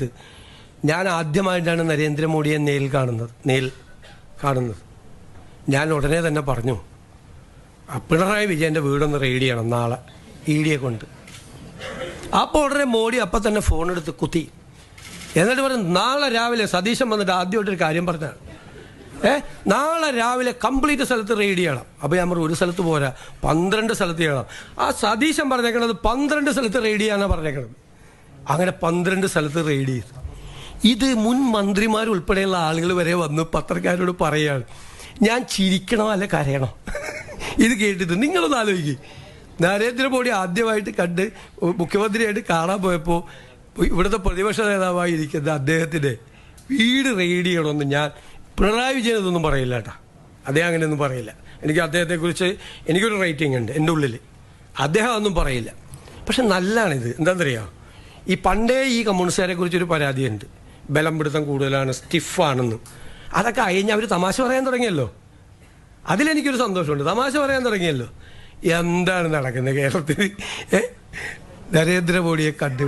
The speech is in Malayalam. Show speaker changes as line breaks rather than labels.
സമയത്ത് ഞാൻ ആദ്യമായിട്ടാണ് നരേന്ദ്രമോദിയെ നേരിൽ കാണുന്നത്. ഞാൻ ഉടനെ തന്നെ പറഞ്ഞു, പിണറായി വിജയൻ്റെ വീടൊന്ന് റെയ്ഡ് ചെയ്യണം നാളെ ED കൊണ്ട്. അപ്പോൾ ഉടനെ മോഡി അപ്പം തന്നെ ഫോണെടുത്ത് കുത്തി. എന്നിട്ട് പറഞ്ഞു, നാളെ രാവിലെ സതീശൻ വന്നിട്ട് ആദ്യമായിട്ടൊരു കാര്യം പറഞ്ഞാണ്, നാളെ രാവിലെ കംപ്ലീറ്റ് സ്ഥലത്ത് റെയ്ഡ് ചെയ്യണം. അപ്പോൾ ഞാൻ പറഞ്ഞു, ഒരു സ്ഥലത്ത് പോരാ, 12 സ്ഥലത്ത് ചെയ്യണം. ആ സതീശൻ പറഞ്ഞേക്കണത് 12 സ്ഥലത്ത് റെയ്ഡ് ചെയ്യാനാണ് പറഞ്ഞേക്കണത്. അങ്ങനെ 12 സ്ഥലത്ത് റെയ്ഡ് ചെയ്തു. ഇത് മുൻ മന്ത്രിമാരുൾപ്പെടെയുള്ള ആളുകൾ വരെ വന്ന് പത്രക്കാരോട് പറയുകയാണ്. ഞാൻ ചിരിക്കണോ അല്ല കരയണോ ഇത് കേട്ടിട്ട്? നിങ്ങളൊന്ന് ആലോചിക്കുക. നരേന്ദ്രമോദി ആദ്യമായിട്ട് കണ്ട് മുഖ്യമന്ത്രിയായിട്ട് കാണാൻ പോയപ്പോൾ ഇവിടുത്തെ പ്രതിപക്ഷ നേതാവായിരിക്കുന്ന അദ്ദേഹത്തിൻ്റെ വീട് റെയ്ഡ് ചെയ്യണമെന്ന് ഞാൻ പിണറായി വിജയൻ ഇതൊന്നും പറയില്ല കേട്ടോ. അദ്ദേഹം അങ്ങനെയൊന്നും പറയില്ല. എനിക്ക് അദ്ദേഹത്തെക്കുറിച്ച് എനിക്കൊരു റേറ്റിംഗ് ഉണ്ട് എൻ്റെ ഉള്ളിൽ. അദ്ദേഹം ഒന്നും പറയില്ല. പക്ഷെ നല്ലതാണിത്. എന്താണെന്നറിയാം, ഈ പണ്ടേ ഈ കമ്മ്യൂണിസ്റ്റുകാരെ കുറിച്ചൊരു പരാതിയുണ്ട്, ബലം പിടുത്തം കൂടുതലാണ്, സ്റ്റിഫാണെന്ന്. അതൊക്കെ കഴിഞ്ഞ് അവർ തമാശ പറയാൻ തുടങ്ങിയല്ലോ. അതിലെനിക്കൊരു സന്തോഷമുണ്ട്. തമാശ പറയാൻ തുടങ്ങിയല്ലോ. എന്താണ് നടക്കുന്നത് കേരളത്തിൽ? നരേന്ദ്രമോദിയെ കണ്ട്